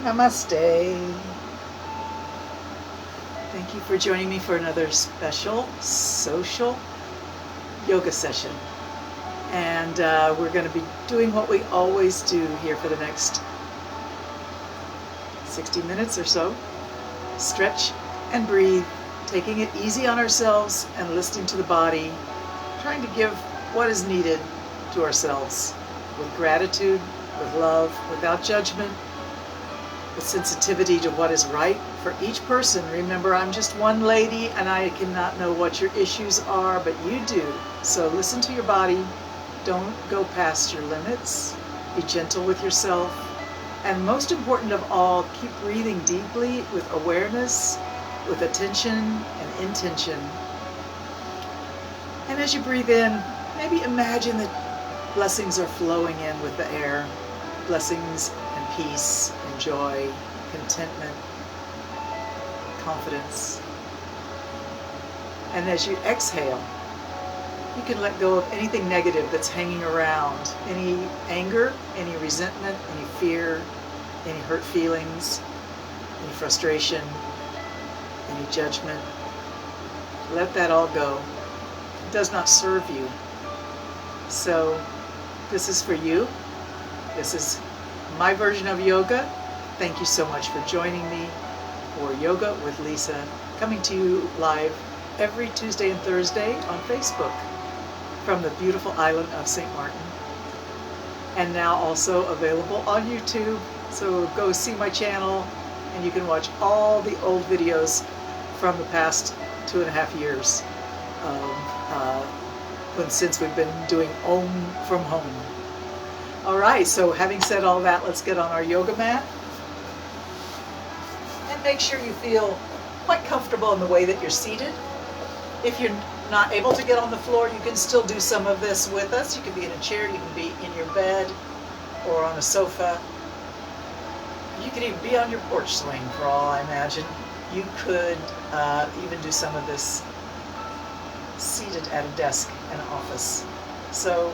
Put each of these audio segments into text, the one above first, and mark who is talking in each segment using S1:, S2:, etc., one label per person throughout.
S1: Namaste. Thank you for joining me for another special social yoga session. And we're going to be doing what we always do here for the next 60 minutes or so. Stretch and breathe, taking it easy on ourselves and listening to the body, trying to give what is needed to ourselves with gratitude, with love, without judgment, with sensitivity to what is right for each person. Remember, I'm just one lady and I cannot know what your issues are, but you do. So listen to your body. Don't go past your limits. Be gentle with yourself. And most important of all, keep breathing deeply with awareness, with attention and intention. And as you breathe in, maybe imagine that blessings are flowing in with the air. Blessings and peace and joy, contentment, confidence. And as you exhale, you can let go of anything negative that's hanging around. Any anger, any resentment, any fear, any hurt feelings, any frustration, any judgment. Let that all go. It does not serve you. So this is for you. This is my version of yoga. Thank you so much for joining me for Yoga with Lisa, coming to you live every Tuesday and Thursday on Facebook from the beautiful island of St. Martin. And now also available on YouTube. So go see my channel and you can watch all the old videos from the past 2.5 years since we've been doing Om from home. All right, so having said all that, let's get on our yoga mat. And make sure you feel quite comfortable in the way that you're seated. If you're not able to get on the floor, you can still do some of this with us. You can be in a chair, you can be in your bed, or on a sofa. You could even be on your porch swing, for all I imagine. You could even do some of this seated at a desk in an office. So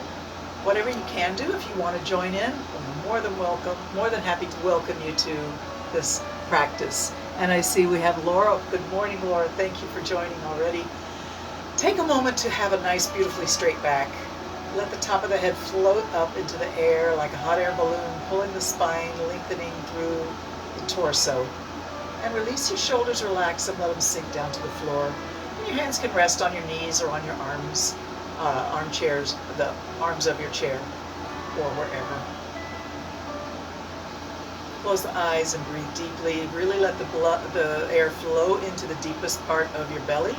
S1: whatever you can do, if you want to join in, I'm more than welcome, more than happy to welcome you to this practice. And I see we have Laura. Good morning, Laura. Thank you for joining already. Take a moment to have a nice, beautifully straight back. Let the top of the head float up into the air like a hot air balloon, pulling the spine, lengthening through the torso. And release your shoulders, relax, and let them sink down to the floor. And your hands can rest on your knees or on your arms. Armchairs, the arms of your chair, or wherever. Close the eyes and breathe deeply. Really let the air flow into the deepest part of your belly.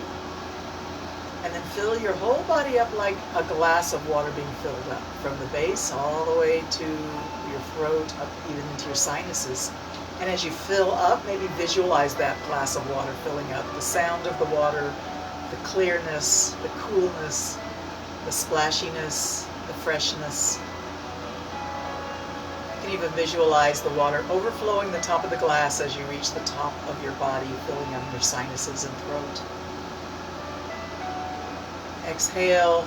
S1: And then fill your whole body up like a glass of water being filled up, from the base all the way to your throat, up even into your sinuses. And as you fill up, maybe visualize that glass of water filling up. The sound of the water, the clearness, the coolness, the splashiness, the freshness. You can even visualize the water overflowing the top of the glass as you reach the top of your body, filling up your sinuses and throat. Exhale,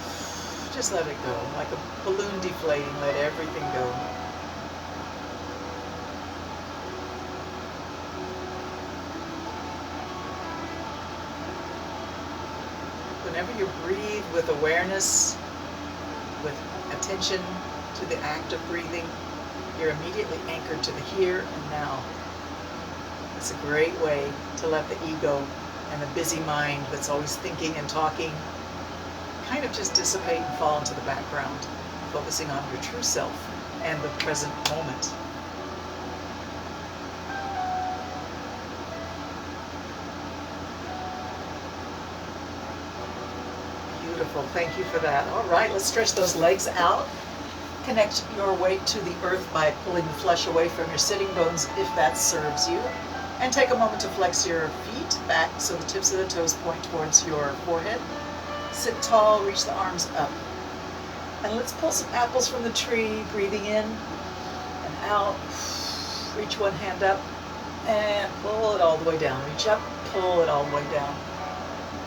S1: just let it go, like a balloon deflating, let everything go. Whenever you breathe with awareness, with attention to the act of breathing, you're immediately anchored to the here and now. It's a great way to let the ego and the busy mind that's always thinking and talking kind of just dissipate and fall into the background, focusing on your true self and the present moment. Beautiful, thank you for that. All right, let's stretch those legs out. Connect your weight to the earth by pulling the flesh away from your sitting bones if that serves you. And take a moment to flex your feet back so the tips of the toes point towards your forehead. Sit tall, reach the arms up. And let's pull some apples from the tree, breathing in and out. Reach one hand up and pull it all the way down. Reach up, pull it all the way down.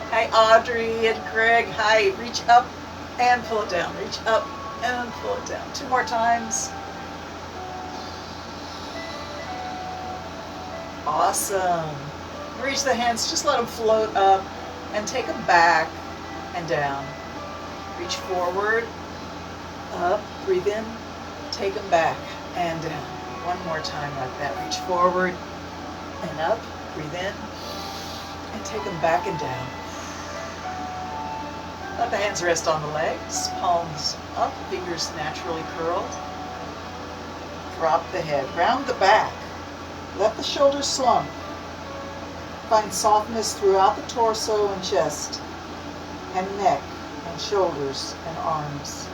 S1: Hi, Audrey and Craig. Hi, reach up and pull it down. Reach up and pull it down. 2 more times. Awesome. Reach the hands, just let them float up and take them back and down. Reach forward, up, breathe in, take them back and down. One more time like that. Reach forward and up, breathe in, and take them back and down. Let the hands rest on the legs, palms up, fingers naturally curled. Drop the head, round the back. Let the shoulders slump. Find softness throughout the torso and chest, and neck, and shoulders, and arms.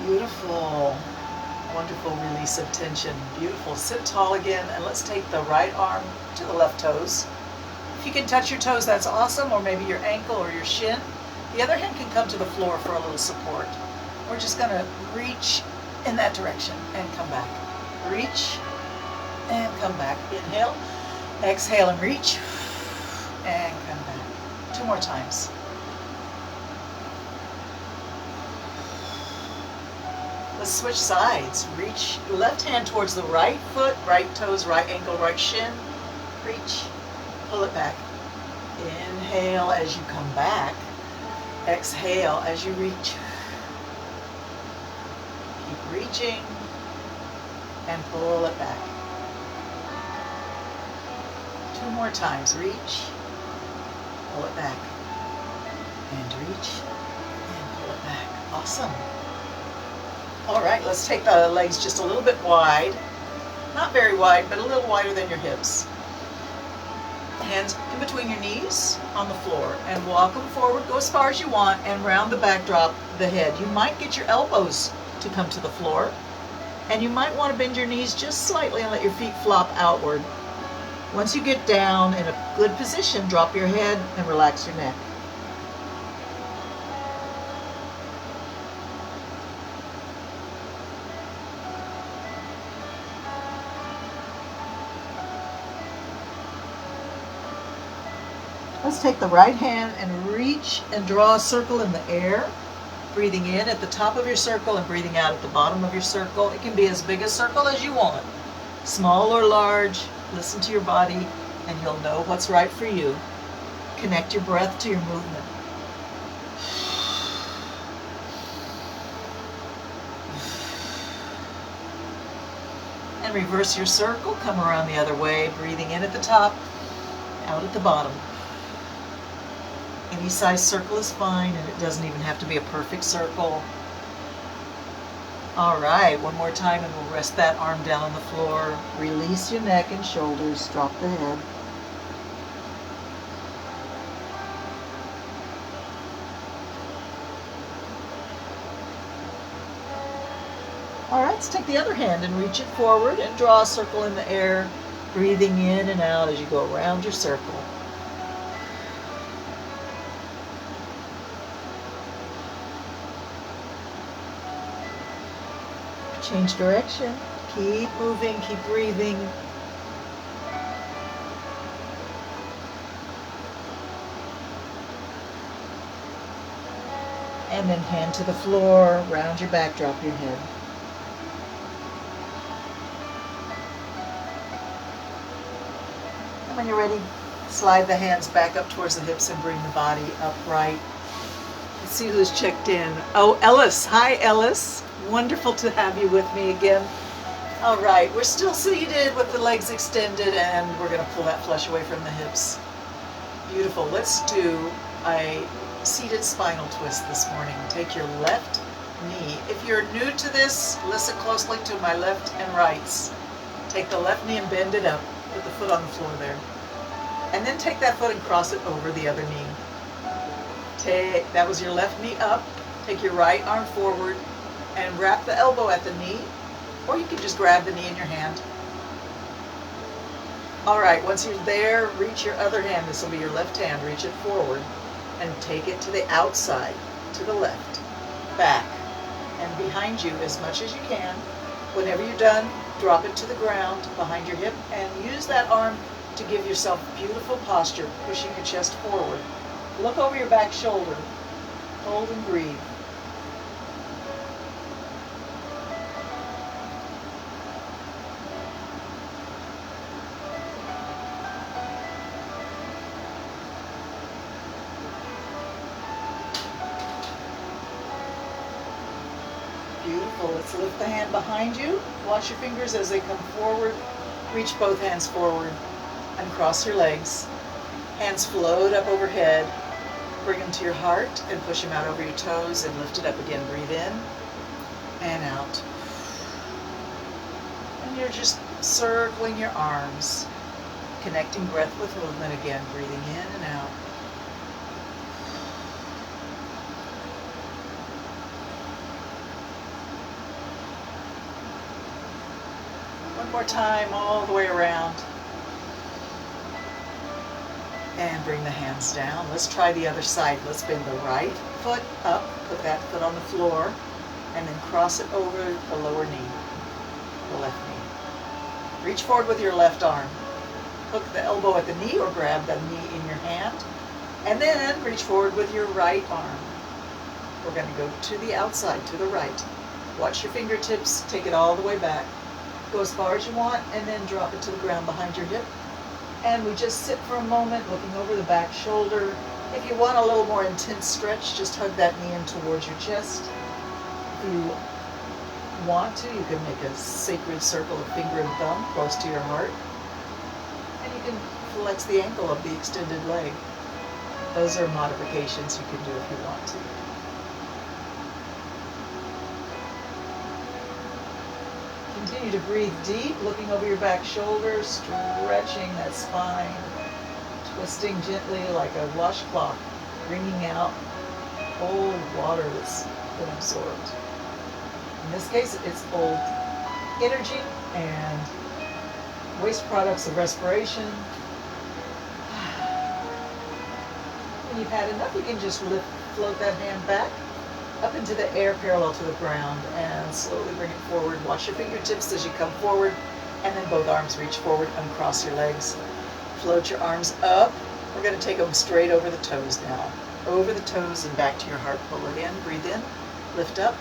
S1: Beautiful. Wonderful release of tension. Beautiful. Sit tall again, and let's take the right arm to the left toes. If you can touch your toes, that's awesome, or maybe your ankle or your shin. The other hand can come to the floor for a little support. We're just going to reach in that direction and come back. Reach and come back. Inhale, exhale and reach, and come back. 2 more times. Let's switch sides. Reach left hand towards the right foot, right toes, right ankle, right shin. Reach, pull it back. Inhale as you come back. Exhale as you reach. Keep reaching and pull it back. 2 more times. Reach, pull it back, and reach, and pull it back. Awesome. All right, let's take the legs just a little bit wide. Not very wide, but a little wider than your hips. Hands in between your knees on the floor, and walk them forward. Go as far as you want, and round the back, drop the head. You might get your elbows to come to the floor, and you might want to bend your knees just slightly and let your feet flop outward. Once you get down in a good position, drop your head and relax your neck. Let's take the right hand and reach and draw a circle in the air, breathing in at the top of your circle and breathing out at the bottom of your circle. It can be as big a circle as you want, small or large. Listen to your body and you'll know what's right for you. Connect your breath to your movement. And reverse your circle, come around the other way, breathing in at the top, out at the bottom. Any size circle is fine, and it doesn't even have to be a perfect circle. All right, one more time, and we'll rest that arm down on the floor. Release your neck and shoulders, drop the head. All right, let's take the other hand and reach it forward and draw a circle in the air, breathing in and out as you go around your circle. Change direction. Keep moving, keep breathing. And then hand to the floor, round your back, drop your head. And when you're ready, slide the hands back up towards the hips and bring the body upright. Let's see who's checked in. Oh, Ellis. Hi, Ellis. Wonderful to have you with me again. All right, we're still seated with the legs extended, and we're going to pull that flesh away from the hips. Beautiful. Let's do a seated spinal twist this morning. Take your left knee. If you're new to this, listen closely to my left and rights. Take the left knee and bend it up. Put the foot on the floor there. And then take that foot and cross it over the other knee. That was your left knee up. Take your right arm forward and wrap the elbow at the knee, or you can just grab the knee in your hand. All right, once you're there, reach your other hand. This will be your left hand. Reach it forward and take it to the outside, to the left, back, and behind you as much as you can. Whenever you're done, drop it to the ground behind your hip and use that arm to give yourself beautiful posture, pushing your chest forward. Look over your back shoulder. Hold and breathe. Beautiful. Let's lift the hand behind you. Watch your fingers as they come forward. Reach both hands forward and cross your legs. Hands float up overhead. Bring them to your heart and push them out over your toes and lift it up again. Breathe in and out. And you're just circling your arms, connecting breath with movement again. Breathing in and out. One more time, all the way around. And bring the hands down. Let's try the other side. Let's bend the right foot up, put that foot on the floor, and then cross it over the lower knee, the left knee. Reach forward with your left arm. Hook the elbow at the knee or grab the knee in your hand, and then reach forward with your right arm. We're going to go to the outside, to the right. Watch your fingertips, take it all the way back. Go as far as you want, and then drop it to the ground behind your hip. And we just sit for a moment, looking over the back shoulder. If you want a little more intense stretch, just hug that knee in towards your chest. If you want to, you can make a sacred circle of finger and thumb close to your heart. And you can flex the ankle of the extended leg. Those are modifications you can do if you want to. Continue to breathe deep, looking over your back shoulder, stretching that spine, twisting gently like a washcloth, wringing out old water that's been absorbed. In this case, it's old energy and waste products of respiration. When you've had enough, you can just float that hand back up into the air parallel to the ground and slowly bring it forward. Watch your fingertips as you come forward, and then both arms reach forward, uncross your legs. Float your arms up. We're going to take them straight over the toes now. Over the toes and back to your heart. Pull it in, breathe in, lift up.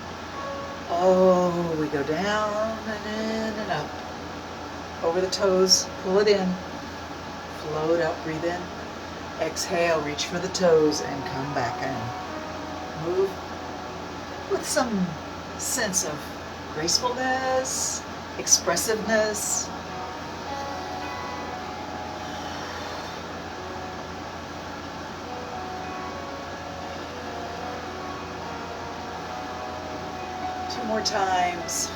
S1: Oh, we go down and in and up. Over the toes, pull it in, float up, breathe in. Exhale, reach for the toes and come back in. Move with some sense of gracefulness, expressiveness. Two more times.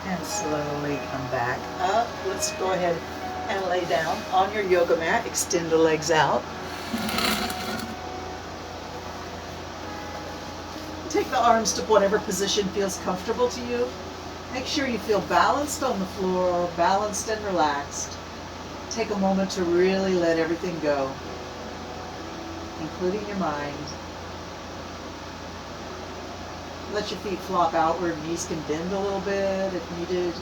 S1: And slowly come back up. Let's go ahead and lay down on your yoga mat. Extend the legs out. Take the arms to whatever position feels comfortable to you. Make sure you feel balanced on the floor, balanced and relaxed. Take a moment to really let everything go, including your mind. Let your feet flop outward, knees can bend a little bit if needed.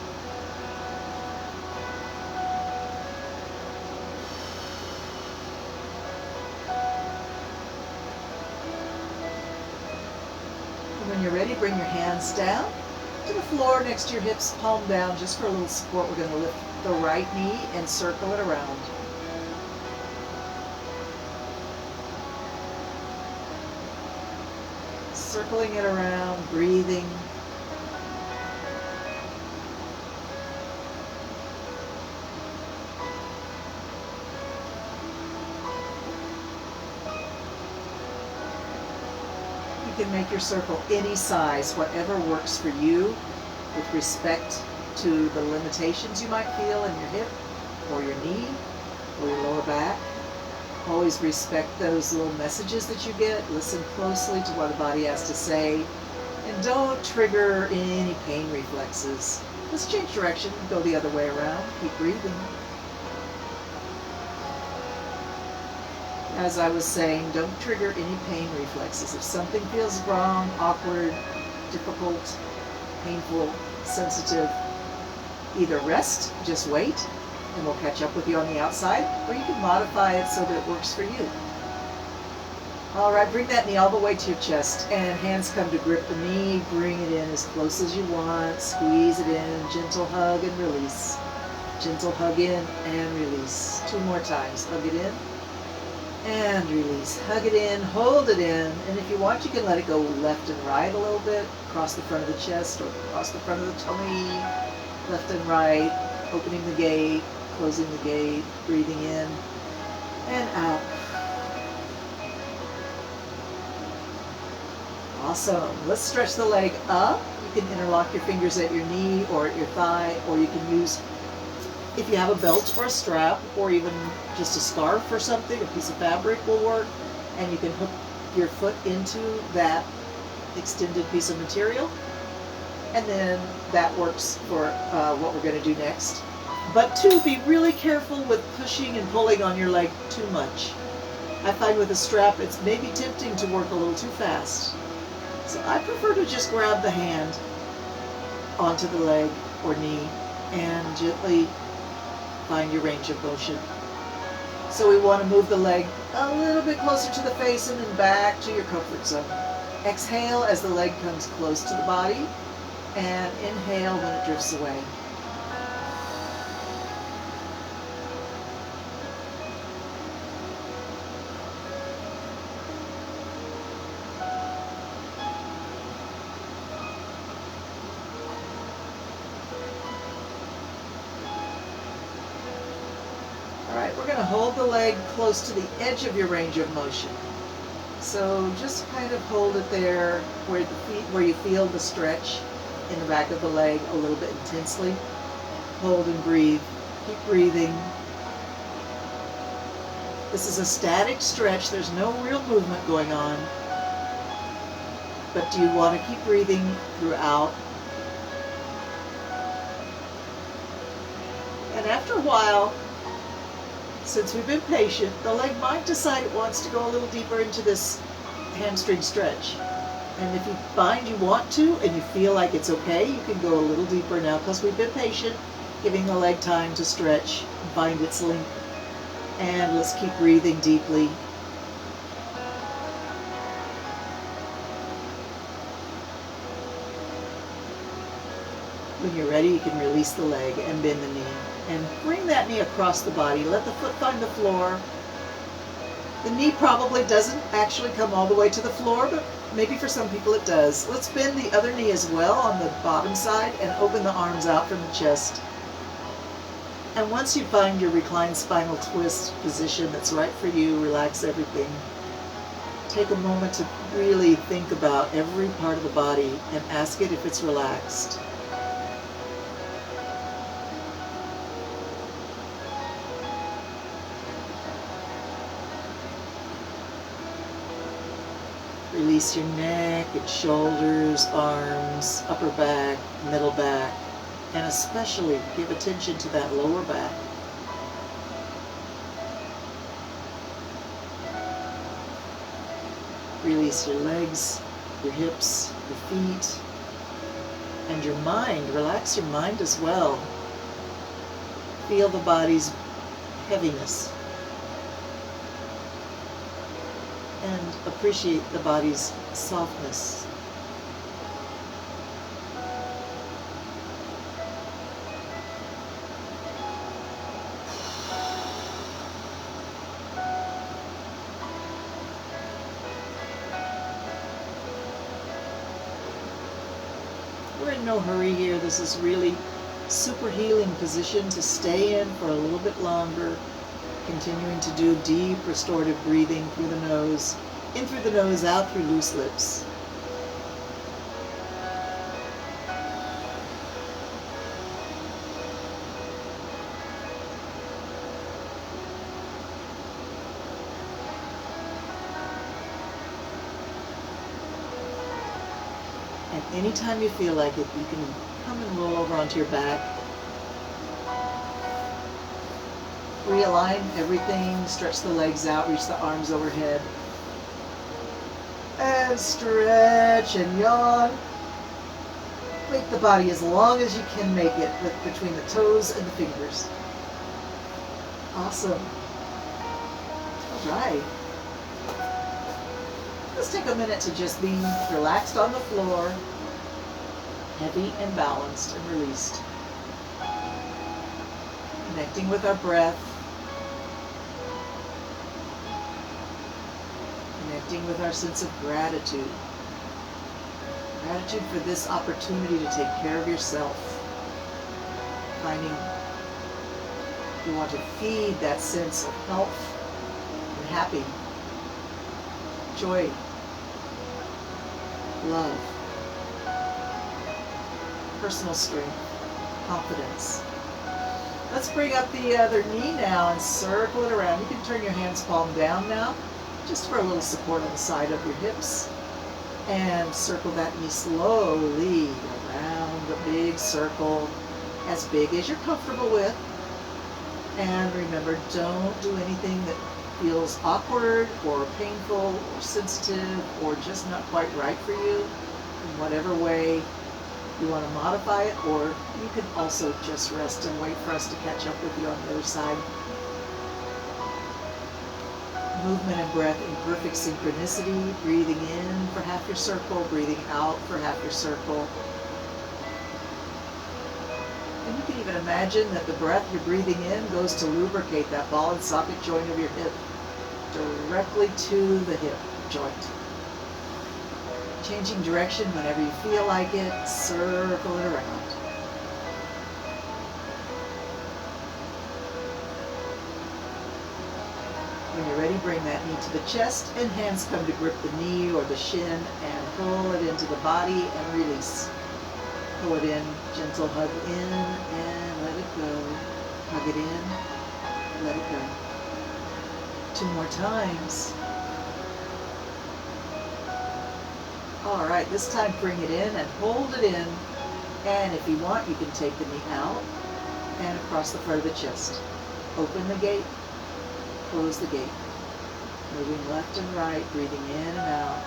S1: When you're ready, bring your hands down to the floor next to your hips, palm down, just for a little support. We're going to lift the right knee and circle it around. Circling it around, breathing. You can make your circle any size, whatever works for you, with respect to the limitations you might feel in your hip or your knee or your lower back. Always respect those little messages that you get. Listen closely to what the body has to say, and don't trigger any pain reflexes. Let's change direction, go the other way around. Keep breathing. As I was saying, don't trigger any pain reflexes. If something feels wrong, awkward, difficult, painful, sensitive, either rest, just wait, and we'll catch up with you on the outside, or you can modify it so that it works for you. All right, bring that knee all the way to your chest, and hands come to grip the knee. Bring it in as close as you want. Squeeze it in. Gentle hug and release. Gentle hug in and release. 2 more times. Hug it in and release. Hug it in, hold it in, and if you want, you can let it go left and right a little bit, across the front of the chest or across the front of the tummy, left and right, opening the gate, closing the gate, breathing in and out. Awesome. Let's stretch the leg up. You can interlock your fingers at your knee or at your thigh, or you can use, if you have a belt or a strap, or even just a scarf or something, a piece of fabric will work, and you can hook your foot into that extended piece of material, and then that works for what we're going to do next. But 2, be really careful with pushing and pulling on your leg too much. I find with a strap it's maybe tempting to work a little too fast. So I prefer to just grab the hand onto the leg or knee and gently find your range of motion. So we want to move the leg a little bit closer to the face and then back to your comfort zone. Exhale as the leg comes close to the body, and inhale when it drifts away. We're going to hold the leg close to the edge of your range of motion. So just kind of hold it there where you feel the stretch in the back of the leg a little bit intensely. Hold and breathe. Keep breathing. This is a static stretch. There's no real movement going on. But do you want to keep breathing throughout? And after a while, since we've been patient, the leg might decide it wants to go a little deeper into this hamstring stretch. And if you find you want to and you feel like it's okay, you can go a little deeper now because we've been patient, giving the leg time to stretch and find its length. And let's keep breathing deeply. When you're ready, you can release the leg and bend the knee. And bring that knee across the body. Let the foot find the floor. The knee probably doesn't actually come all the way to the floor, but maybe for some people it does. Let's bend the other knee as well on the bottom side and open the arms out from the chest. And once you find your reclined spinal twist position that's right for you, relax everything. Take a moment to really think about every part of the body and ask it if it's relaxed. Release your neck and shoulders, arms, upper back, middle back, and especially give attention to that lower back. Release your legs, your hips, your feet, and your mind. Relax your mind as well. Feel the body's heaviness. And appreciate the body's softness. We're in no hurry here. This is really super healing position to stay in for a little bit longer. Continuing to do deep restorative breathing through the nose, in through the nose, out through loose lips. And anytime you feel like it, you can come and roll over onto your back. Realign everything, stretch the legs out, reach the arms overhead. And stretch and yawn. Make the body as long as you can make it between the toes and the fingers. Awesome. All right. Let's take a minute to just be relaxed on the floor, heavy and balanced and released. Connecting with our breath. Connecting with our sense of gratitude. Gratitude for this opportunity to take care of yourself. Finding you want to feed that sense of health and happy, joy, love, personal strength, confidence. Let's bring up the other knee now and circle it around. You can turn your hands palm down now, just for a little support on the side of your hips. And circle that knee slowly around a big circle, as big as you're comfortable with. And remember, don't do anything that feels awkward or painful or sensitive or just not quite right for you, in whatever way you want to modify it, or you can also just rest and wait for us to catch up with you on the other side. Movement and breath in perfect synchronicity, breathing in for half your circle, breathing out for half your circle. And you can even imagine that the breath you're breathing in goes to lubricate that ball and socket joint of your hip, directly to the hip joint. Changing direction whenever you feel like it, circle it around. When you're ready, bring that knee to the chest and hands come to grip the knee or the shin and pull it into the body and release. Pull it in, gentle hug in and let it go. Hug it in, let it go. 2 more times. All right, this time bring it in and hold it in. And if you want, you can take the knee out and across the front of the chest. Open the gate, close the gate. Moving left and right, breathing in and out.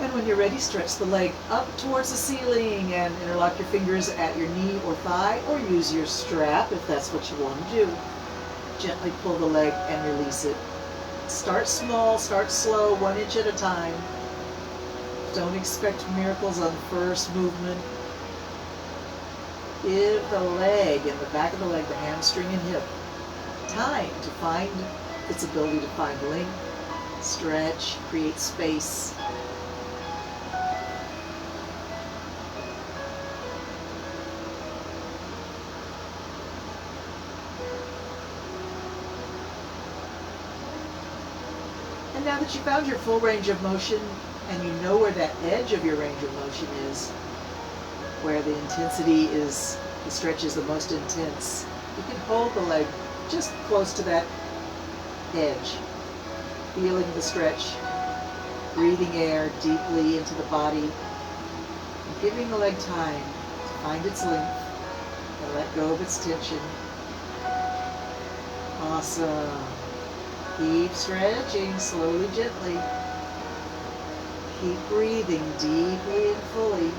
S1: And when you're ready, stretch the leg up towards the ceiling and interlock your fingers at your knee or thigh, or use your strap if that's what you want to do. Gently pull the leg and release it. Start small, start slow, 1 inch at a time. Don't expect miracles on the first movement. Give the leg and the back of the leg, the hamstring and hip, time to find its ability to find length, stretch, create space. And now that you found your full range of motion and you know where that edge of your range of motion is, where the intensity is, the stretch is the most intense, you can hold the leg just close to that edge, feeling the stretch, breathing air deeply into the body, and giving the leg time to find its length and let go of its tension. Awesome. Keep stretching slowly, gently. Keep breathing deeply and fully.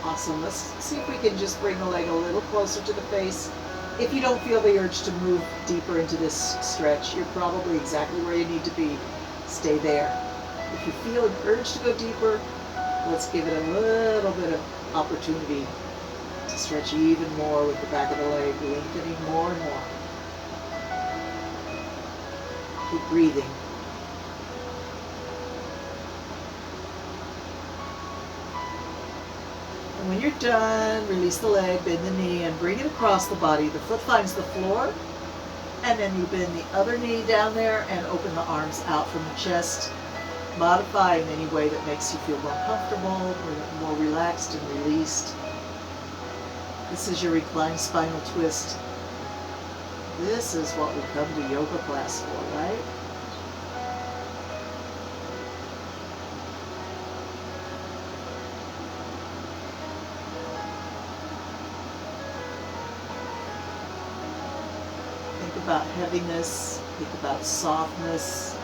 S1: Awesome. Let's see if we can just bring the leg a little closer to the face. If you don't feel the urge to move deeper into this stretch, you're probably exactly where you need to be. Stay there. If you feel an urge to go deeper, let's give it a little bit of opportunity to stretch even more with the back of the leg, lengthening more and more. Keep breathing. And when you're done, release the leg, bend the knee, and bring it across the body. The foot finds the floor, and then you bend the other knee down there and open the arms out from the chest, modify in any way that makes you feel more comfortable, more relaxed and released. This is your reclined spinal twist. This is what we come to yoga class for, right? Think about heaviness, think about softness.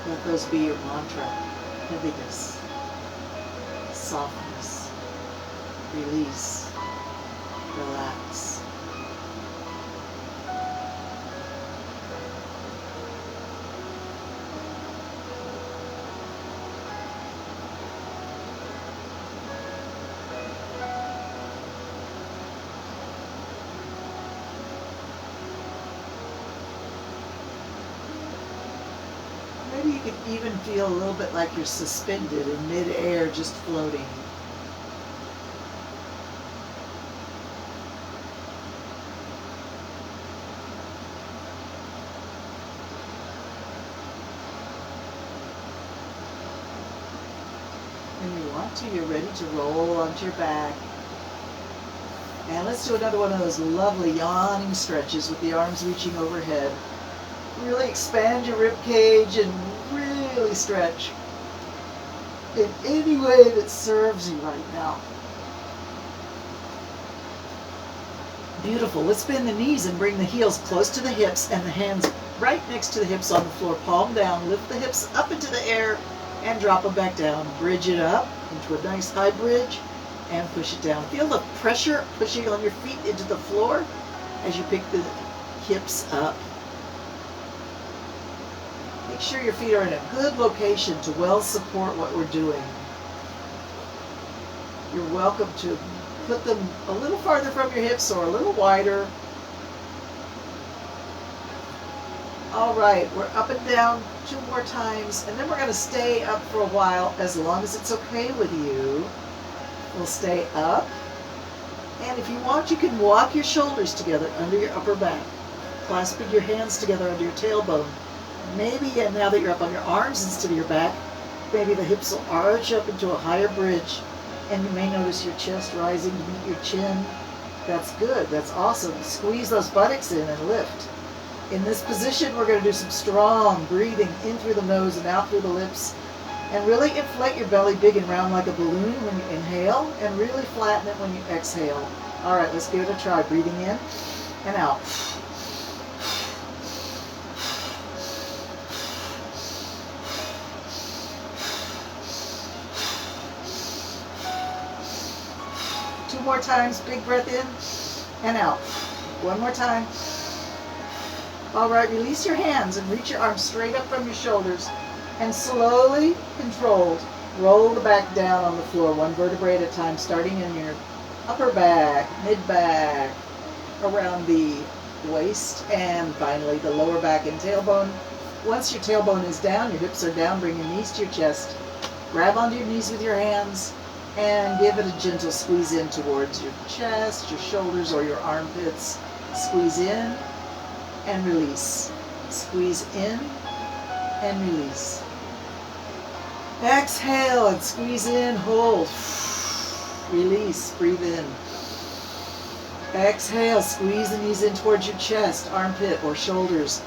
S1: Let those be your mantra. Heaviness, softness, release, relax. Maybe you could even feel a little bit like you're suspended in mid-air, just floating. When you want to, you're ready to roll onto your back. And let's do another one of those lovely yawning stretches with the arms reaching overhead. Really expand your rib cage and really stretch in any way that serves you right now. Beautiful. Let's bend the knees and bring the heels close to the hips and the hands right next to the hips on the floor. Palm down. Lift the hips up into the air and drop them back down. Bridge it up into a nice high bridge and push it down. Feel the pressure pushing on your feet into the floor as you pick the hips up. Make sure your feet are in a good location to well support what we're doing. You're welcome to put them a little farther from your hips or a little wider. All right, we're up and down 2 more times, and then we're going to stay up for a while as long as it's okay with you. We'll stay up. And if you want, you can walk your shoulders together under your upper back, clasping your hands together under your tailbone. Maybe, and now that you're up on your arms instead of your back, maybe the hips will arch up into a higher bridge, and you may notice your chest rising to meet your chin. That's good. That's awesome. Squeeze those buttocks in and lift. In this position, we're going to do some strong breathing in through the nose and out through the lips, and really inflate your belly big and round like a balloon when you inhale, and really flatten it when you exhale. All right, let's give it a try. Breathing in and out. Two more times, big breath in and out. One more time. All right, release your hands and reach your arms straight up from your shoulders, and slowly, controlled, roll the back down on the floor, one vertebrae at a time, starting in your upper back, mid-back, around the waist, and finally the lower back and tailbone. Once your tailbone is down, your hips are down, bring your knees to your chest. Grab onto your knees with your hands and give it a gentle squeeze in towards your chest, your shoulders, or your armpits. Squeeze in and release. Squeeze in and release. Exhale and squeeze in, hold. Release, breathe in. Exhale, squeeze the knees in towards your chest, armpit, or shoulders.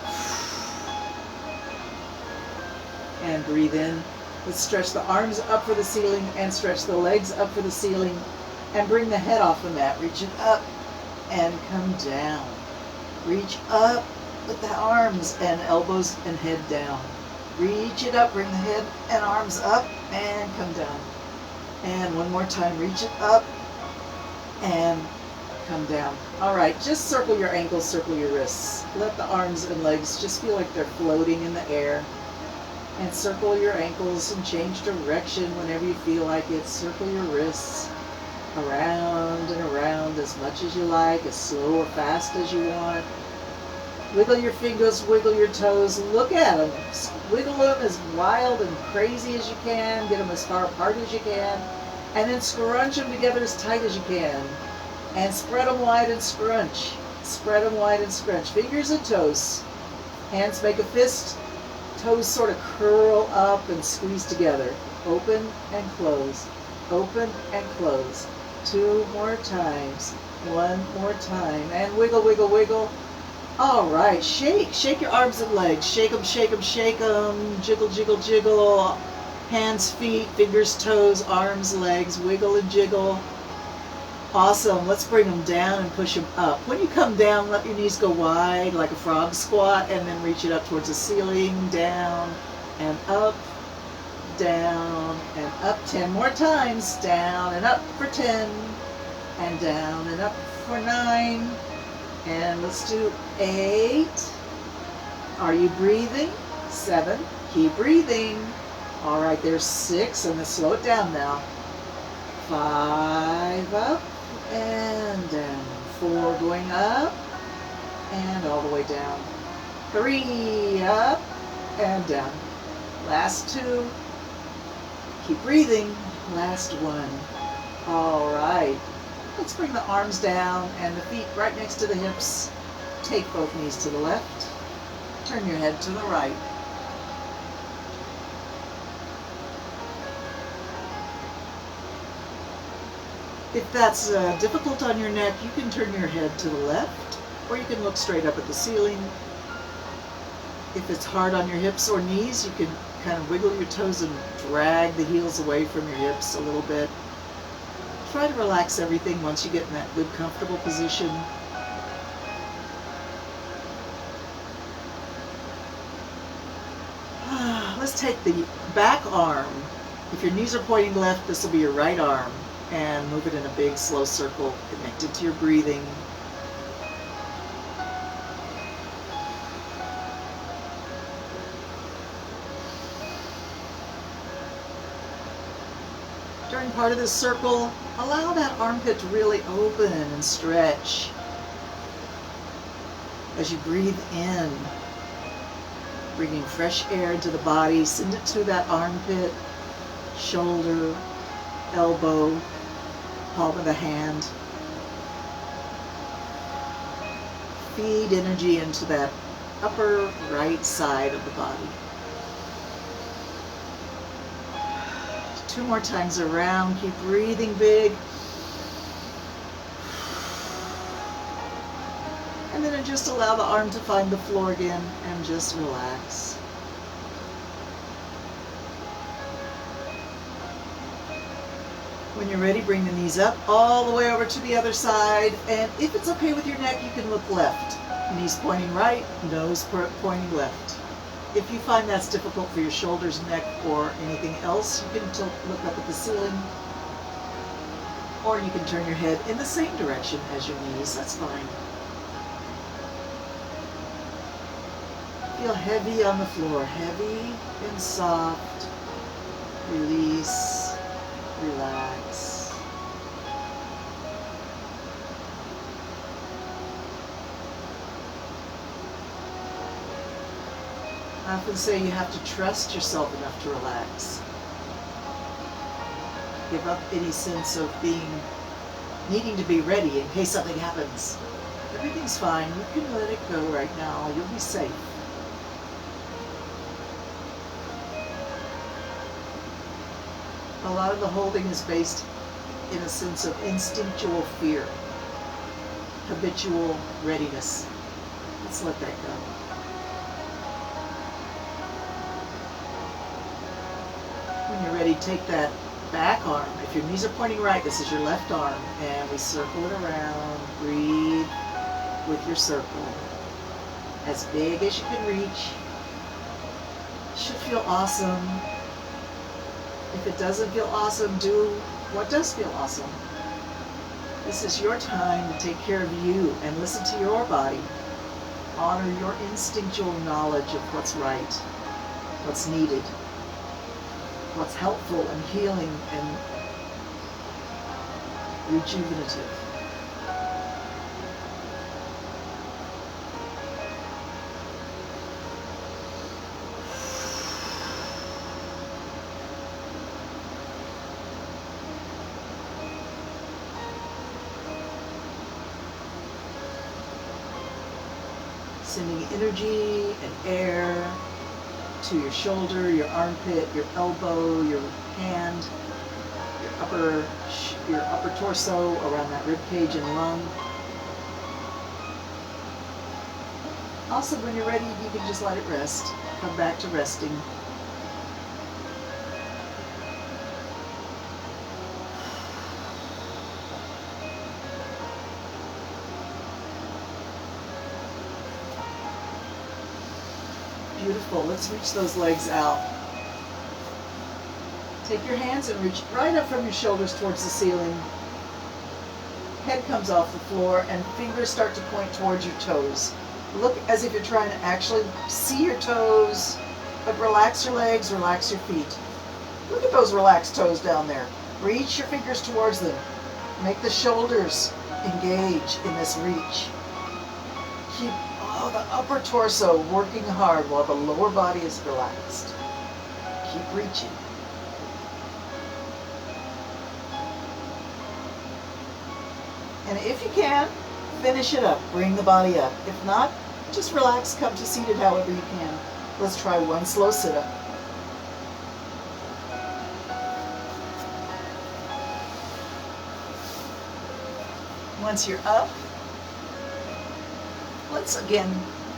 S1: And breathe in. Let's stretch the arms up for the ceiling and stretch the legs up for the ceiling, and bring the head off the mat. Reach it up and come down. Reach up with the arms and elbows and head down. Reach it up, bring the head and arms up and come down. And one more time, reach it up and come down. All right, just circle your ankles, circle your wrists. Let the arms and legs just feel like they're floating in the air. And circle your ankles and change direction whenever you feel like it. Circle your wrists around and around as much as you like, as slow or fast as you want. Wiggle your fingers, wiggle your toes, look at them. Wiggle them as wild and crazy as you can, get them as far apart as you can, and then scrunch them together as tight as you can. And spread them wide and scrunch. Spread them wide and scrunch. Fingers and toes. Hands make a fist. Toes sort of curl up and squeeze together. Open and close. Open and close. 2 more times. 1 more time. And wiggle, wiggle, wiggle. All right, shake. Shake your arms and legs. Shake them, shake them, shake them. Jiggle, jiggle, jiggle. Hands, feet, fingers, toes, arms, legs. Wiggle and jiggle. Awesome. Let's bring them down and push them up. When you come down, let your knees go wide like a frog squat, and then reach it up towards the ceiling, down and up, down and up. 10 more times. Down and up for 10, and down and up for 9. And let's do 8. Are you breathing? 7. Keep breathing. All right, there's 6, and let's slow it down now. 5 up and down. 4 going up and all the way down. 3 up and down. Last 2. Keep breathing. Last 1. All right. Let's bring the arms down and the feet right next to the hips. Take both knees to the left. Turn your head to the right. If that's difficult on your neck, you can turn your head to the left, or you can look straight up at the ceiling. If it's hard on your hips or knees, you can kind of wiggle your toes and drag the heels away from your hips a little bit. Try to relax everything once you get in that good, comfortable position. Let's take the back arm. If your knees are pointing left, this will be your right arm. And move it in a big, slow circle connected to your breathing. During part of this circle, allow that armpit to really open and stretch. As you breathe in, bringing fresh air into the body, send it to that armpit, shoulder, elbow, palm of the hand. Feed energy into that upper right side of the body. 2 more times around. Keep breathing big. And then just allow the arm to find the floor again and just relax. When you're ready, bring the knees up all the way over to the other side. And if it's okay with your neck, you can look left. Knees pointing right, nose pointing left. If you find that's difficult for your shoulders, neck, or anything else, you can look up at the ceiling. Or you can turn your head in the same direction as your knees. That's fine. Feel heavy on the floor. Heavy and soft. Release. Relax. I often say you have to trust yourself enough to relax. Give up any sense of needing to be ready in case something happens. Everything's fine. You can let it go right now. You'll be safe. A lot of the holding is based in a sense of instinctual fear, habitual readiness. Let's let that go. When you're ready, take that back arm. If your knees are pointing right, this is your left arm, and we circle it around. Breathe with your circle. As big as you can reach. Should feel awesome. If it doesn't feel awesome, do what does feel awesome. This is your time to take care of you and listen to your body. Honor your instinctual knowledge of what's right, what's needed, what's helpful and healing and rejuvenative. Sending energy and air to your shoulder, your armpit, your elbow, your hand, your upper torso, around that rib cage and lung. Also, when you're ready, you can just let it rest. Come back to resting. Beautiful. Let's reach those legs out. Take your hands and reach right up from your shoulders towards the ceiling. Head comes off the floor and fingers start to point towards your toes. Look as if you're trying to actually see your toes, but relax your legs, relax your feet. Look at those relaxed toes down there. Reach your fingers towards them. Make the shoulders engage in this reach. Keep the upper torso working hard while the lower body is relaxed. Keep reaching. And if you can, finish it up. Bring the body up. If not, just relax, come to seated however you can. Let's try one slow sit-up. Once you're up, let's again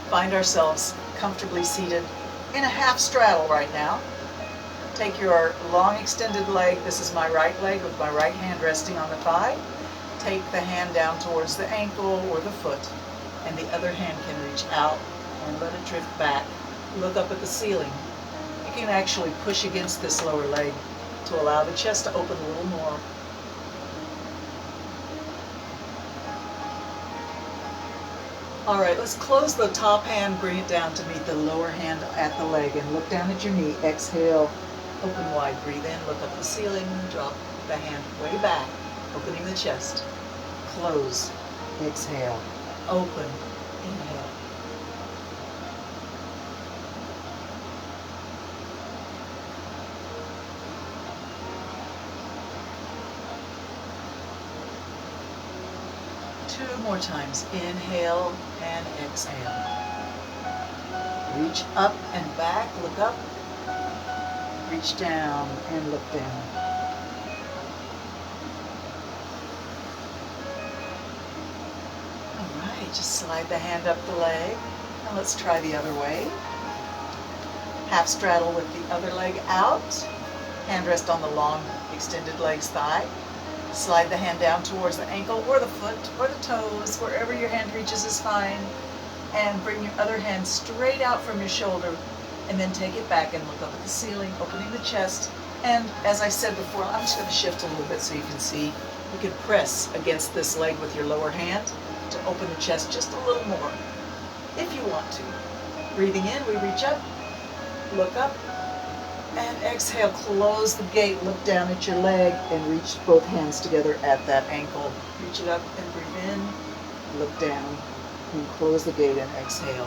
S1: find ourselves comfortably seated in a half straddle right now. Take your long extended leg. This is my right leg with my right hand resting on the thigh. Take the hand down towards the ankle or the foot, and the other hand can reach out and let it drift back. Look up at the ceiling. You can actually push against this lower leg to allow the chest to open a little more. All right, let's close the top hand, bring it down to meet the lower hand at the leg, and look down at your knee. Exhale, open wide, breathe in, look up the ceiling, drop the hand way back, opening the chest. Close, exhale, open, inhale. Two more times, inhale and exhale. Reach up and back, look up. Reach down and look down. All right, just slide the hand up the leg. And let's try the other way. Half straddle with the other leg out. Hand rest on the long extended leg's thigh. Slide the hand down towards the ankle or the foot or the toes, wherever your hand reaches is fine. And bring your other hand straight out from your shoulder, and then take it back and look up at the ceiling, opening the chest. And as I said before, I'm just going to shift a little bit so you can see. You can press against this leg with your lower hand to open the chest just a little more, if you want to. Breathing in, we reach up, look up, and exhale, close the gate, look down at your leg, and reach both hands together at that ankle. Reach it up and breathe in, look down, and close the gate and exhale.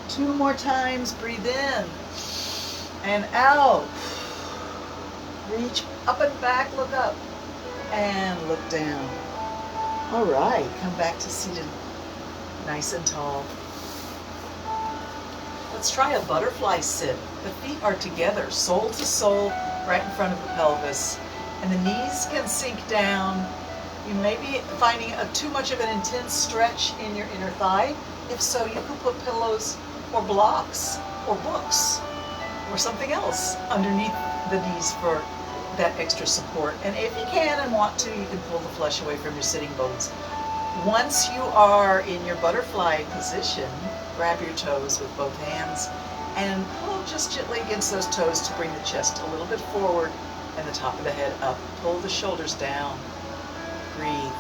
S1: Two more times, breathe in and out. Reach up and back, look up and look down. All right, come back to seated nice and tall. Let's try a butterfly sit. The feet are together, sole to sole, right in front of the pelvis, and the knees can sink down. You may be finding too much of an intense stretch in your inner thigh. If so, you can put pillows or blocks or books or something else underneath the knees for that extra support. And if you can and want to, you can pull the flesh away from your sitting bones. Once you are in your butterfly position, grab your toes with both hands and pull just gently against those toes to bring the chest a little bit forward and the top of the head up. Pull the shoulders down. Breathe.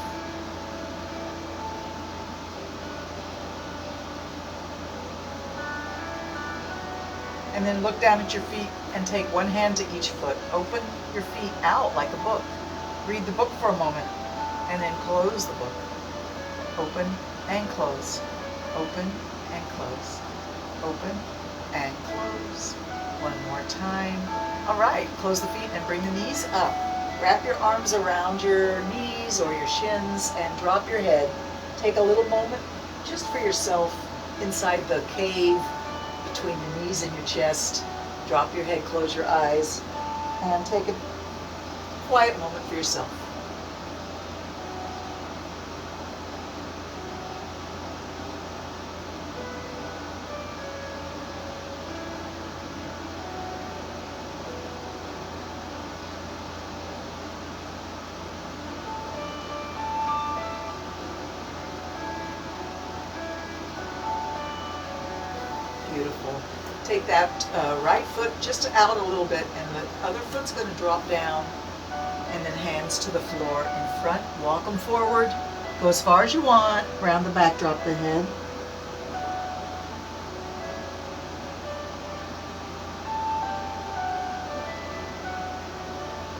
S1: And then look down at your feet and take one hand to each foot. Open your feet out like a book. Read the book for a moment and then close the book. Open and close. Open and close. Open and close. One more time. All right, close the feet and bring the knees up. Wrap your arms around your knees or your shins and drop your head. Take a little moment just for yourself inside the cave between your knees and your chest. Drop your head, close your eyes, and take a quiet moment for yourself. Beautiful. Take that right foot just out a little bit, and the other foot's going to drop down, and then hands to the floor in front. Walk them forward. Go as far as you want. Round the back, drop the head.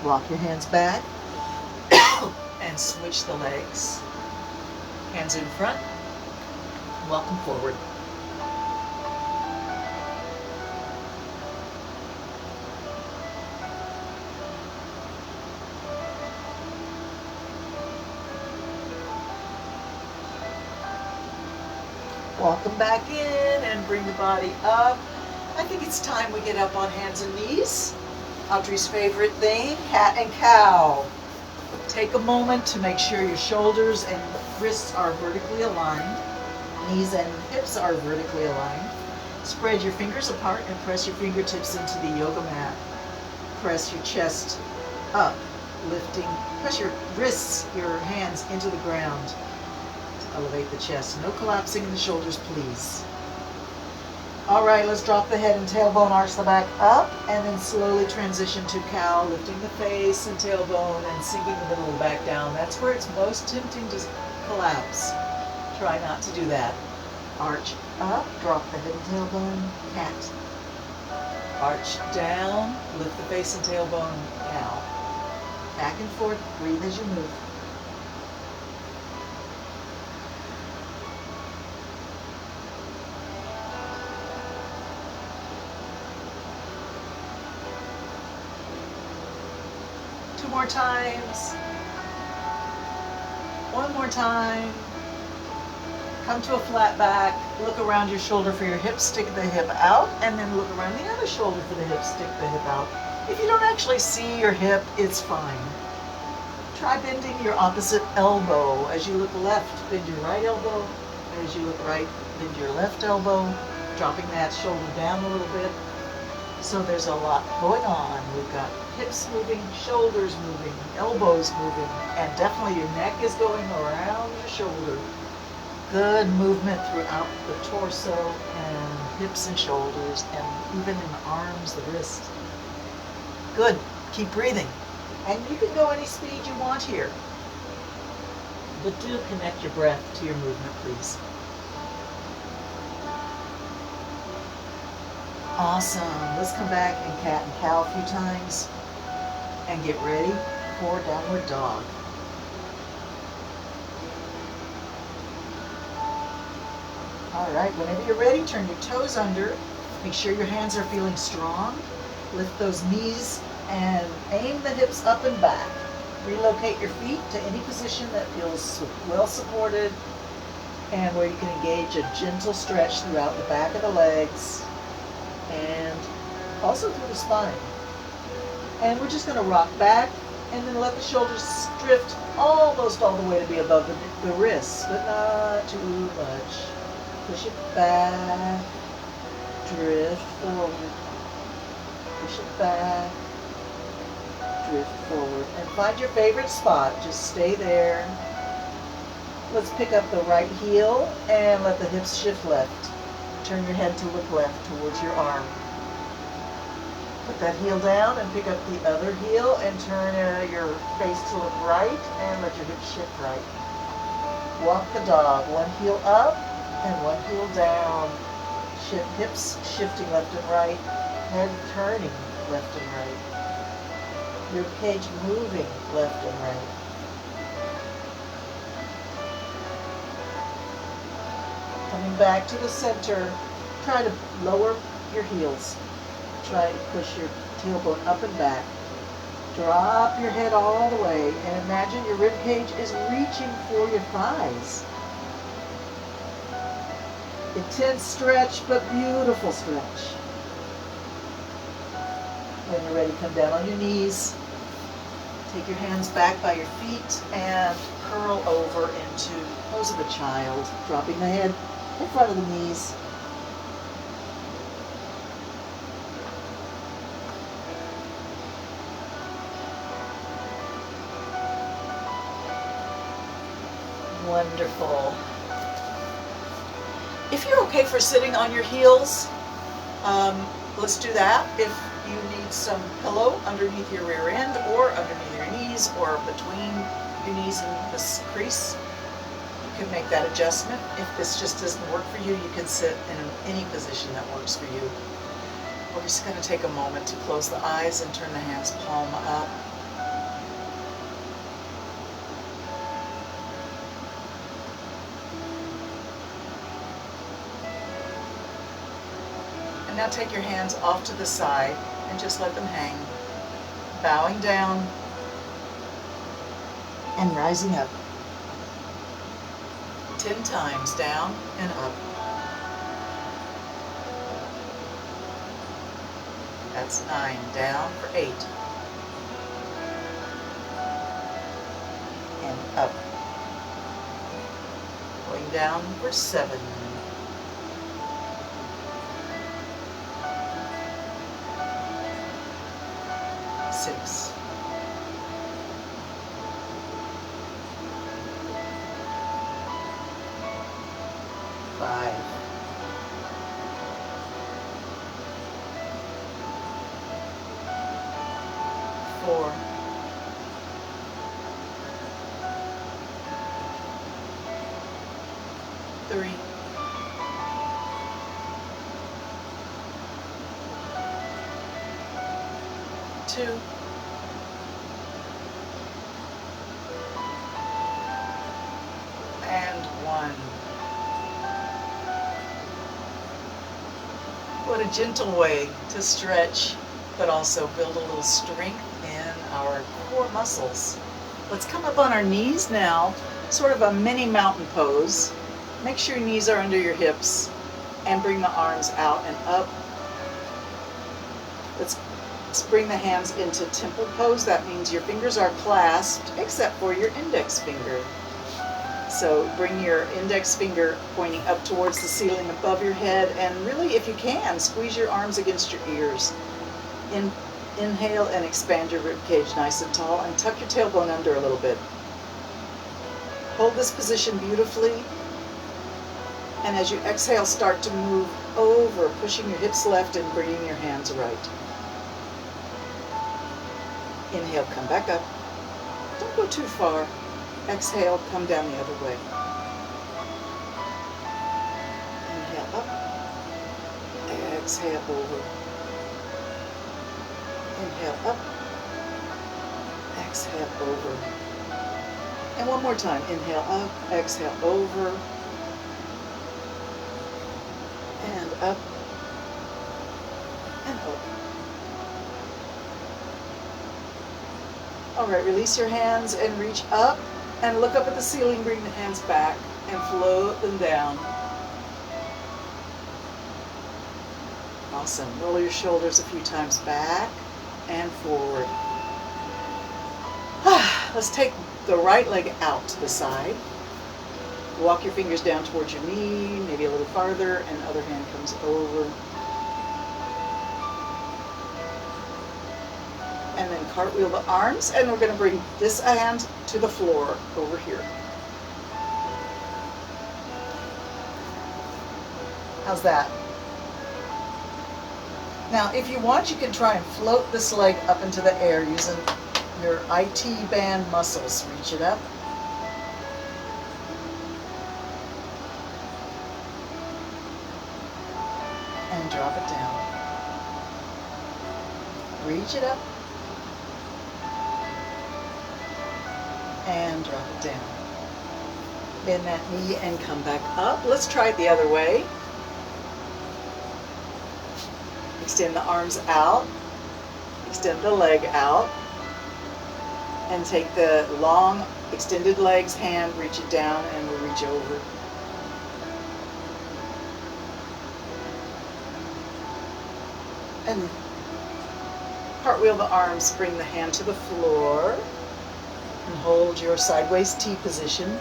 S1: Walk your hands back and switch the legs. Hands in front. Walk them forward. Walk them back in and bring the body up. I think it's time we get up on hands and knees. Audrey's favorite thing, cat and cow. Take a moment to make sure your shoulders and wrists are vertically aligned. Knees and hips are vertically aligned. Spread your fingers apart and press your fingertips into the yoga mat. Press your chest up, lifting. Press your wrists, your hands into the ground. Elevate the chest. No collapsing in the shoulders, please. All right, let's drop the head and tailbone, arch the back up, and then slowly transition to cow, lifting the face and tailbone and sinking the middle back down. That's where it's most tempting to collapse. Try not to do that. Arch up, drop the head and tailbone, cat. Arch down, lift the face and tailbone, cow. Back and forth, breathe as you move. Two more times. One more time. Come to a flat back. Look around your shoulder for your hip. Stick the hip out, and then look around the other shoulder for the hip. Stick the hip out. If you don't actually see your hip, it's fine. Try bending your opposite elbow. As you look left, bend your right elbow. As you look right, bend your left elbow. Dropping that shoulder down a little bit. So there's a lot going on. We've got hips moving, shoulders moving, elbows moving, and definitely your neck is going around your shoulder. Good movement throughout the torso and hips and shoulders, and even in the arms, the wrists. Good. Keep breathing. And you can go any speed you want here. But do connect your breath to your movement, please. Awesome. Let's come back and cat and cow a few times and get ready for downward dog. All right, whenever you're ready, turn your toes under. Make sure your hands are feeling strong. Lift those knees and aim the hips up and back. Relocate your feet to any position that feels well supported and where you can engage a gentle stretch throughout the back of the legs and also through the spine. And we're just going to rock back and then let the shoulders drift almost all the way to be above the wrists, but not too much. Push it back, drift forward, push it back, drift forward, and find your favorite spot. Just stay there. Let's pick up the right heel and let the hips shift left. Turn your head to look left towards your arm. Put that heel down and pick up the other heel and turn your face to look right and let your hips shift right. Walk the dog. One heel up and one heel down. Hips shifting left and right. Head turning left and right. Rib cage moving left and right. Coming back to the center, try to lower your heels. Try to push your tailbone up and back. Drop your head all the way and imagine your rib cage is reaching for your thighs. Intense stretch, but beautiful stretch. When you're ready, come down on your knees. Take your hands back by your feet and curl over into pose of a child, dropping the head in front of the knees. Wonderful. If you're okay for sitting on your heels, let's do that. If you need some pillow underneath your rear end or underneath your knees or between your knees and this crease, you can make that adjustment. If this just doesn't work for you, you can sit in any position that works for you. We're just going to take a moment to close the eyes and turn the hands palm up. And now take your hands off to the side and just let them hang, bowing down and rising up. 10 times, down and up. That's 9, down for 8. And up. Going down for 7. 6. 5. 4. 3. 2. And 1. What a gentle way to stretch, but also build a little strength in our core muscles. Let's come up on our knees now, sort of a mini mountain pose. Make sure your knees are under your hips and bring the arms out and up. Let's bring the hands into temple pose. That means your fingers are clasped except for your index finger. So bring your index finger pointing up towards the ceiling above your head, and really, if you can, squeeze your arms against your ears. Inhale and expand your rib cage nice and tall, and tuck your tailbone under a little bit. Hold this position beautifully, and as you exhale, start to move over, pushing your hips left and bringing your hands right. Inhale, come back up. Don't go too far. Exhale, come down the other way. Inhale up. Exhale over. Inhale up. Exhale over. And one more time. Inhale up. Exhale over. And up. And over. All right, release your hands and reach up and look up at the ceiling. Bring the hands back and float them down. Awesome. Roll your shoulders a few times back and forward. Let's take the right leg out to the side. Walk your fingers down towards your knee, maybe a little farther, and the other hand comes over. And then cartwheel the arms, and we're going to bring this hand to the floor over here. How's that? Now, if you want, you can try and float this leg up into the air using your IT band muscles. Reach it up. And drop it down. Reach it up. And drop it down. Bend that knee and come back up. Let's try it the other way. Extend the arms out. Extend the leg out. And take the long extended legs hand, reach it down, and we'll reach over. And cartwheel the arms, bring the hand to the floor, and hold your sideways T position.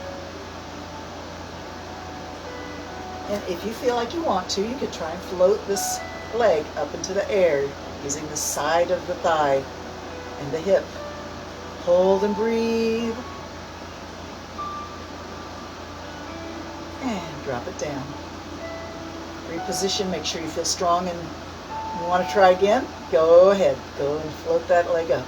S1: And if you feel like you want to, you could try and float this leg up into the air using the side of the thigh and the hip. Hold and breathe. And drop it down. Reposition, make sure you feel strong, and you want to try again? Go ahead. Go and float that leg up.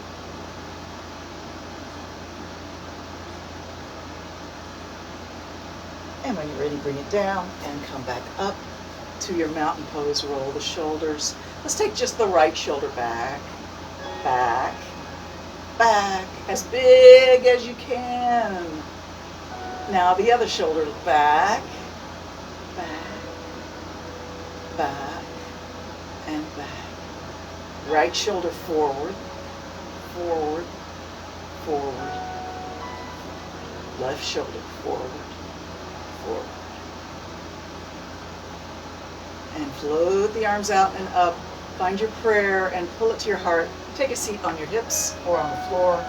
S1: And when you're ready, bring it down and come back up to your mountain pose. Roll the shoulders. Let's take just the right shoulder back, back, back, as big as you can. Now the other shoulder, back, back, back, and back. Right shoulder forward, forward, forward. Left shoulder forward, forward. And float the arms out and up. Find your prayer and pull it to your heart. Take a seat on your hips or on the floor.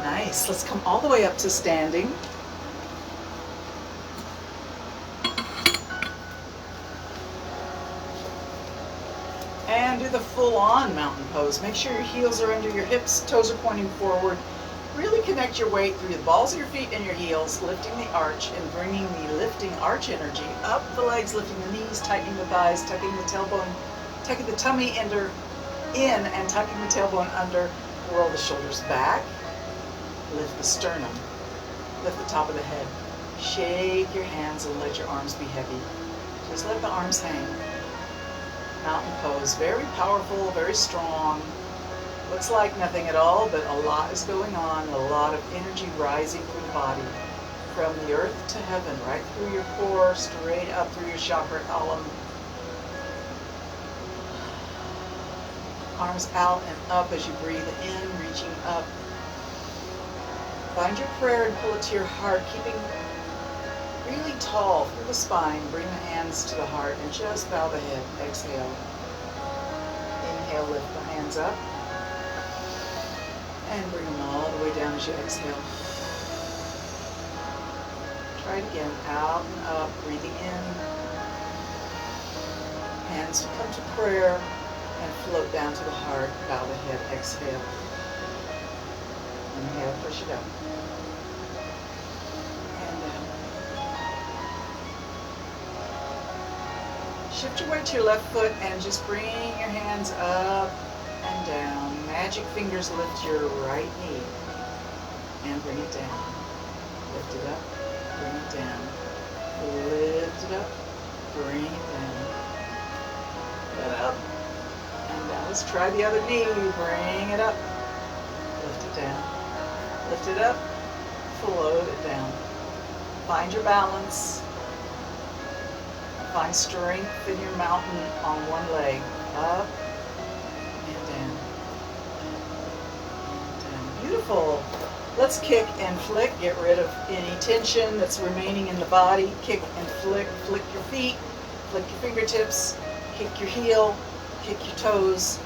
S1: Nice. Let's come all the way up to standing. And do the full-on mountain pose. Make sure your heels are under your hips, toes are pointing forward. Really connect your weight through the balls of your feet and your heels, lifting the arch and bringing the lifting arch energy up the legs, lifting the knees, tightening the thighs, tucking the tailbone, tucking the tummy in and tucking the tailbone under. Roll the shoulders back, lift the sternum, lift the top of the head. Shake your hands and let your arms be heavy. Just let the arms hang. Mountain pose, very powerful, very strong. Looks like nothing at all, but a lot is going on, a lot of energy rising through the body. From the earth to heaven, right through your core, straight up through your chakra column. Arms out and up as you breathe in, reaching up. Find your prayer and pull it to your heart, keeping really tall through the spine. Bring the hands to the heart and just bow the head. Exhale. Inhale, lift the hands up. And bring them all the way down as you exhale. Try it again. Out and up, breathing in. Hands come to prayer and float down to the heart. Bow the head. Exhale. Inhale, push it up. And down. Shift your weight to your left foot and just bring your hands up and down. Magic fingers lift your right knee and bring it down. Lift it up, bring it down. Lift it up, bring it down. Get up and down. Let's try the other knee. Bring it up. Lift it down. Lift it up. Float it down. Find your balance. Find strength in your mountain on one leg. Up and down. And down. Beautiful. Let's kick and flick. Get rid of any tension that's remaining in the body. Kick and flick. Flick your feet. Flick your fingertips. Kick your heel. Kick your toes.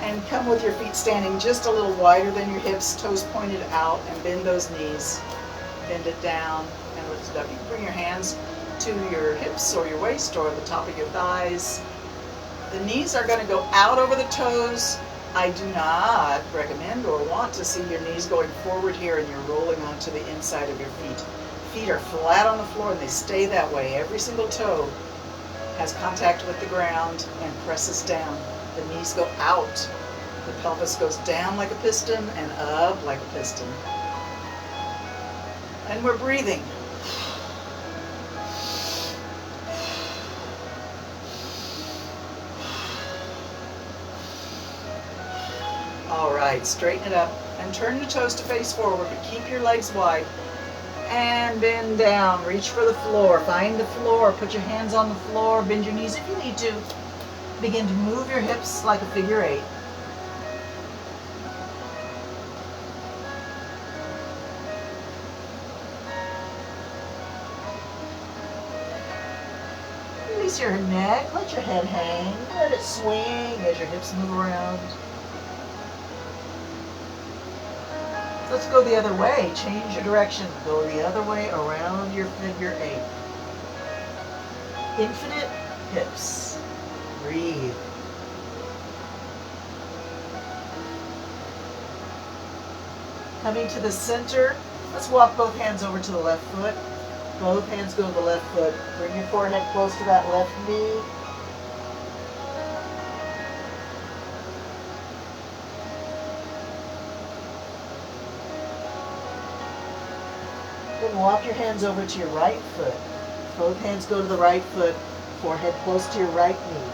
S1: And come with your feet standing just a little wider than your hips, toes pointed out, and bend those knees. Bend it down and lift it up. You can bring your hands to your hips or your waist or the top of your thighs. The knees are going to go out over the toes. I do not recommend or want to see your knees going forward here and you're rolling onto the inside of your feet. Feet are flat on the floor and they stay that way. Every single toe has contact with the ground and presses down. The knees go out. The pelvis goes down like a piston and up like a piston. And we're breathing. All right, straighten it up and turn your toes to face forward, but keep your legs wide. And bend down, reach for the floor. Find the floor, put your hands on the floor, bend your knees if you need to. Begin to move your hips like a figure 8. Release your neck, let your head hang, let it swing as your hips move around. Let's go the other way. Change your direction. Go the other way around your figure 8. Infinite hips. Breathe. Coming to the center, let's walk both hands over to the left foot. Both hands go to the left foot. Bring your forehead close to that left knee. Then walk your hands over to your right foot. Both hands go to the right foot. Forehead close to your right knee.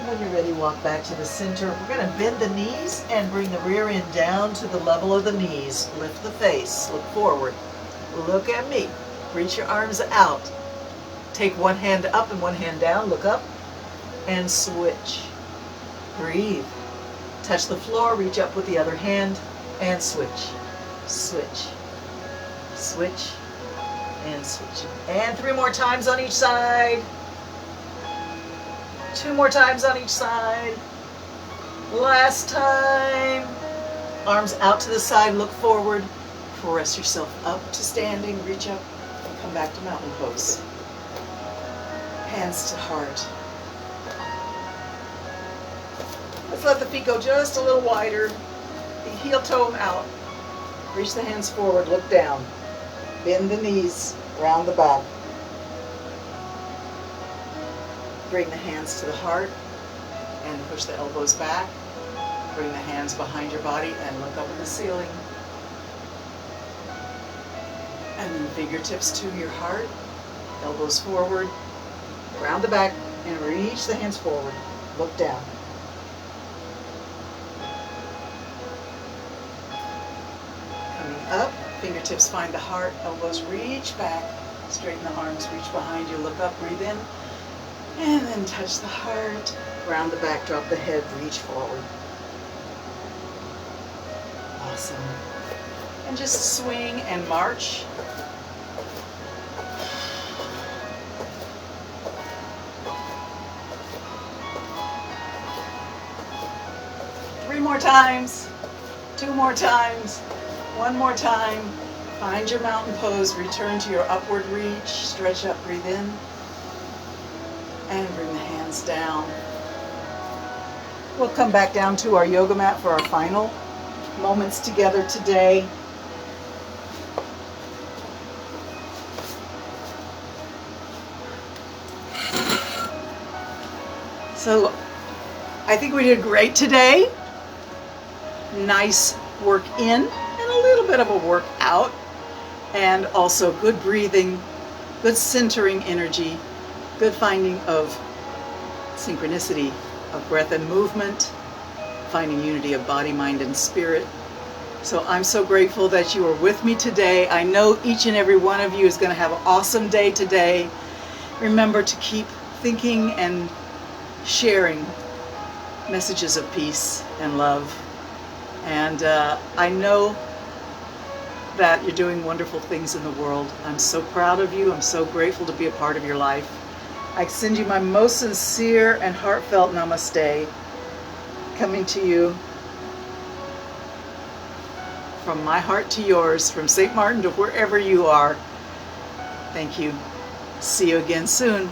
S1: When you're ready, walk back to the center. We're going to bend the knees and bring the rear end down to the level of the knees. Lift the face. Look forward. Look at me. Reach your arms out. Take one hand up and one hand down. Look up and switch. Breathe. Touch the floor. Reach up with the other hand and switch. Switch. Switch. And switch. And 3 more times on each side. 2 more times on each side. Last time. Arms out to the side, look forward. Press yourself up to standing, reach up, and come back to mountain pose. Hands to heart. Let's let the feet go just a little wider. The heel toe them out. Reach the hands forward, look down. Bend the knees, round the back. Bring the hands to the heart and push the elbows back. Bring the hands behind your body and look up at the ceiling. And then fingertips to your heart, elbows forward, round the back, and reach the hands forward. Look down. Coming up, fingertips find the heart, elbows reach back, straighten the arms, reach behind you, look up, breathe in. And then touch the heart, round the back, drop the head, reach forward. Awesome. And just swing and march. Three more times, 2 more times, 1 more time. Find your mountain pose, return to your upward reach, stretch up, breathe in. And bring the hands down. We'll come back down to our yoga mat for our final moments together today. So I think we did great today. Nice work in and a little bit of a work out. And also good breathing, good centering energy. Good finding of synchronicity of breath and movement, finding unity of body, mind, and spirit. So I'm so grateful that you are with me today. I know each and every one of you is going to have an awesome day today. Remember to keep thinking and sharing messages of peace and love. And I know that you're doing wonderful things in the world. I'm so proud of you. I'm so grateful to be a part of your life. I send you my most sincere and heartfelt namaste, coming to you from my heart to yours, from St. Martin to wherever you are. Thank you. See you again soon.